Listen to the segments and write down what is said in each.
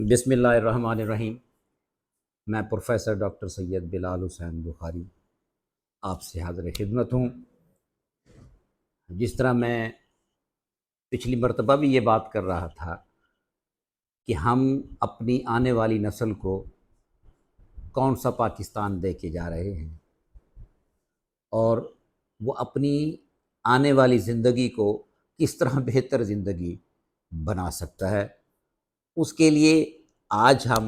बिस्मिल्लाहिर्रहमानिर्रहीम। मैं professor doctor Syed Bilal Hussain Bukhari आप से हाज़िर खिदमत हूँ। जिस तरह मैं पिछली मर्तबा भी ये बात कर रहा था कि हम अपनी आने वाली नस्ल को कौन सा पाकिस्तान दे के जा रहे हैं और वो अपनी आने वाली ज़िंदगी को किस तरह बेहतर ज़िंदगी बना सकता है, उसके लिए आज हम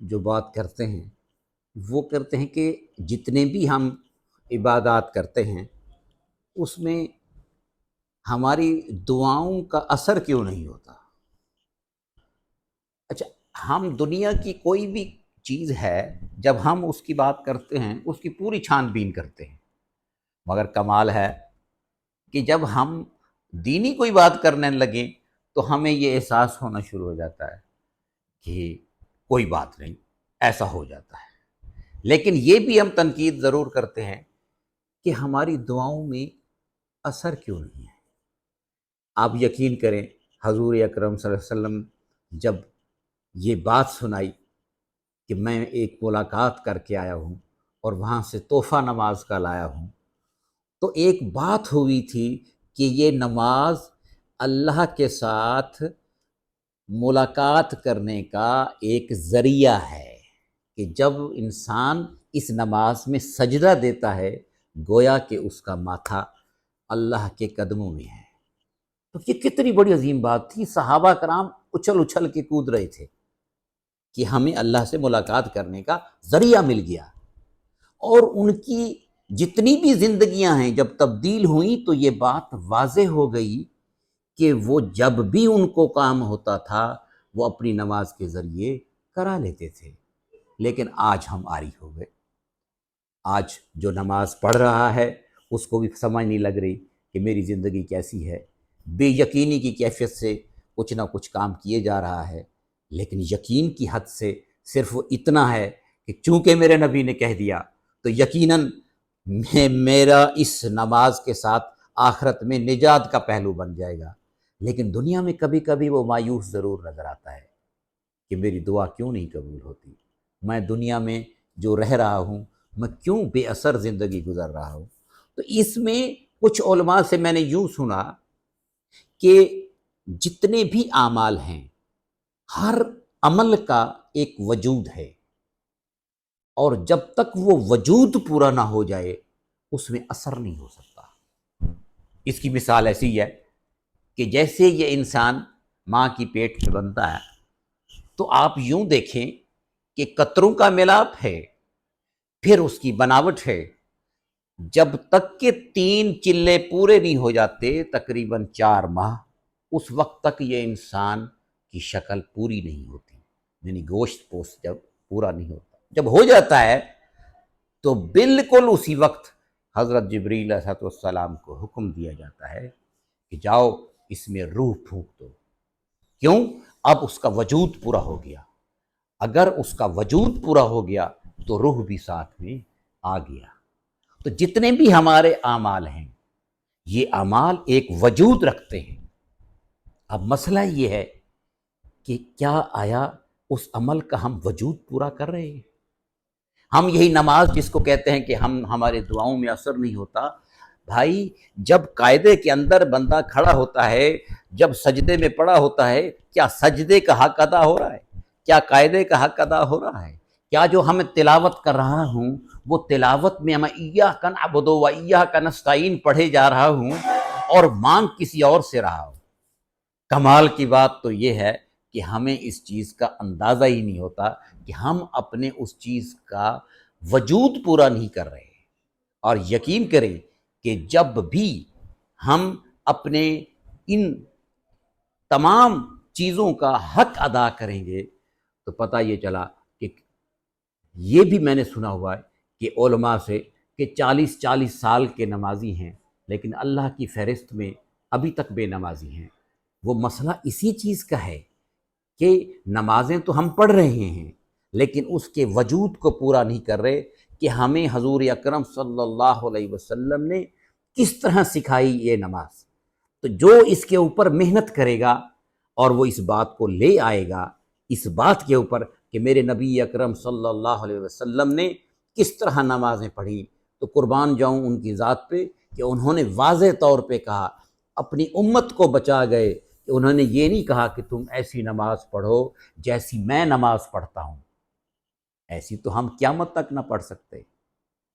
जो बात करते हैं वो करते हैं कि जितने भी हम इबादत करते हैं उसमें हमारी दुआओं का असर क्यों नहीं होता। अच्छा, हम दुनिया की कोई भी चीज़ है, जब हम उसकी बात करते हैं उसकी पूरी छानबीन करते हैं, मगर कमाल है कि जब हम दीनी कोई बात करने लगे तो हमें ये एहसास होना शुरू हो जाता है कि कोई बात नहीं, ऐसा हो जाता है। लेकिन ये भी हम तनकीद ज़रूर करते हैं कि हमारी दुआओं में असर क्यों नहीं है। आप यकीन करें, हजूर अकरम सल्लल्लाहु अलैहि वसल्लम जब ये बात सुनाई कि मैं एक मुलाकात करके आया हूँ और वहाँ से तोहफ़ा नमाज का लाया हूँ, तो एक बात हुई थी कि ये नमाज अल्लाह के साथ मुलाकात करने का एक ज़रिया है कि जब इंसान इस नमाज में सजदा देता है गोया कि उसका माथा अल्लाह के कदमों में है। तो ये कितनी बड़ी अजीम बात थी। सहाबा कराम उछल उछल के कूद रहे थे कि हमें अल्लाह से मुलाकात करने का ज़रिया मिल गया, और उनकी जितनी भी ज़िंदगियां हैं जब तब्दील हुई तो ये बात वाज़े हो गई कि वो जब भी उनको काम होता था वो अपनी नमाज के ज़रिए करा लेते थे। लेकिन आज हम आरी हो गए। आज जो नमाज पढ़ रहा है उसको भी समझ नहीं लग रही कि मेरी ज़िंदगी कैसी है। बेयकीनी की कैफियत से कुछ ना कुछ काम किए जा रहा है, लेकिन यकीन की हद से सिर्फ इतना है कि चूँकि मेरे नबी ने कह दिया तो यकीनन मेरा इस नमाज के साथ आखिरत में निजात का पहलू बन जाएगा। लेकिन दुनिया में कभी कभी वो मायूस ज़रूर नज़र आता है कि मेरी दुआ क्यों नहीं कबूल होती, मैं दुनिया में जो रह रहा हूँ मैं क्यों बेअसर ज़िंदगी गुजर रहा हूँ। तो इसमें कुछ उलमा से मैंने यूँ सुना कि जितने भी आमाल हैं, हर अमल का एक वजूद है, और जब तक वो वजूद पूरा ना हो जाए उसमें असर नहीं हो सकता। इसकी मिसाल ऐसी है कि जैसे ये इंसान माँ की पेट में बनता है तो आप यूं देखें कि कतरों का मिलाप है, फिर उसकी बनावट है। जब तक के 3 चिल्ले पूरे नहीं हो जाते, तकरीबन 4 माह, उस वक्त तक ये इंसान की शक्ल पूरी नहीं होती, यानी गोश्त पोस्ट जब पूरा नहीं होता। जब हो जाता है तो बिल्कुल उसी वक्त हज़रत जिब्रील अलैहिस्सलाम को हुक्म दिया जाता है कि जाओ इसमें रूह फूंक दो। क्यों? अब उसका वजूद पूरा हो गया। अगर उसका वजूद पूरा हो गया तो रूह भी साथ में आ गया। तो जितने भी हमारे आमाल हैं ये आमाल एक वजूद रखते हैं। अब मसला ये है कि क्या आया उस अमल का हम वजूद पूरा कर रहे हैं। हम यही नमाज जिसको कहते हैं कि हम हमारे दुआओं में असर नहीं होता, भाई जब कायदे के अंदर बंदा खड़ा होता है, जब सजदे में पड़ा होता है, क्या सजदे का हक अदा हो रहा है? क्या कायदे का हक अदा हो रहा है? क्या जो हम तिलावत कर रहा हूँ वो तिलावत में मैं इय्याका नअबुदु व इय्याका नस्तईन पढ़े जा रहा हूँ और मांग किसी और से रहा हूँ। कमाल की बात तो ये है कि हमें इस चीज़ का अंदाज़ा ही नहीं होता कि हम अपने उस चीज़ का वजूद पूरा नहीं कर रहे। और यकीन करें कि जब भी हम अपने इन तमाम चीज़ों का हक अदा करेंगे तो पता ये चला कि ये भी मैंने सुना हुआ है कि उलमा से कि 40-40 साल के नमाजी हैं लेकिन अल्लाह की फ़हरिस्त में अभी तक बेनमाजी हैं। वो मसला इसी चीज़ का है कि नमाज़ें तो हम पढ़ रहे हैं लेकिन उसके वजूद को पूरा नहीं कर रहे कि हमें हजूर अकरम सल्लल्लाहु अलैहि वसल्लम ने किस तरह सिखाई ये नमाज। तो जो इसके ऊपर मेहनत करेगा और वो इस बात को ले आएगा اس بات کے اوپر کہ میرے نبی اکرم صلی اللہ علیہ وسلم نے کس طرح نمازیں پڑھی، تو قربان جاؤں ان کی ذات پہ کہ انہوں نے واضح طور پہ کہا، اپنی امت کو بچا گئے کہ انہوں نے یہ نہیں کہا کہ تم ایسی نماز پڑھو جیسی میں نماز پڑھتا ہوں، ایسی تو ہم قیامت تک نہ پڑھ سکتے۔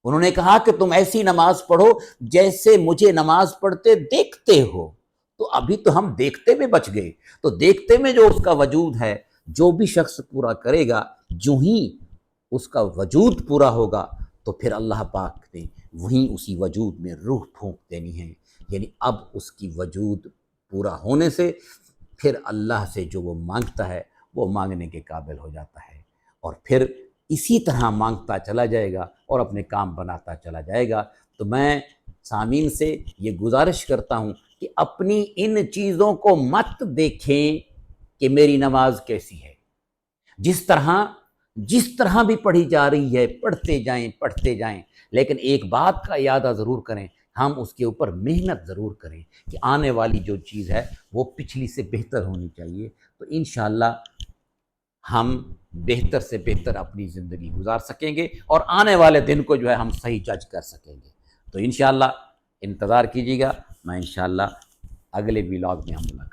انہوں نے کہا کہ تم ایسی نماز پڑھو جیسے مجھے نماز پڑھتے دیکھتے ہو، تو ابھی تو ہم دیکھتے میں بچ گئے، تو دیکھتے میں جو اس کا وجود ہے، جو بھی شخص پورا کرے گا، جو ہی اس کا وجود پورا ہوگا تو پھر اللہ پاک نے وہیں اسی وجود میں روح پھونک دینی ہے، یعنی اب اس کی وجود پورا ہونے سے پھر اللہ سے جو وہ مانگتا ہے وہ مانگنے کے قابل ہو جاتا ہے، اور پھر اسی طرح مانگتا چلا جائے گا اور اپنے کام بناتا چلا جائے گا۔ تو میں سامعین سے یہ گزارش کرتا ہوں کہ اپنی ان چیزوں کو مت دیکھیں کہ میری نماز کیسی ہے، جس طرح بھی پڑھی جا رہی ہے پڑھتے جائیں، لیکن ایک بات کا اعادہ ضرور کریں، ہم اس کے اوپر محنت ضرور کریں کہ آنے والی جو چیز ہے وہ پچھلی سے بہتر ہونی چاہیے، تو انشاءاللہ ہم بہتر سے بہتر اپنی زندگی گزار سکیں گے اور آنے والے دن کو جو ہے ہم صحیح جج کر سکیں گے۔ تو انشاءاللہ انتظار کیجیے گا، میں انشاءاللہ اگلے ولاگ میں ہم ملاقات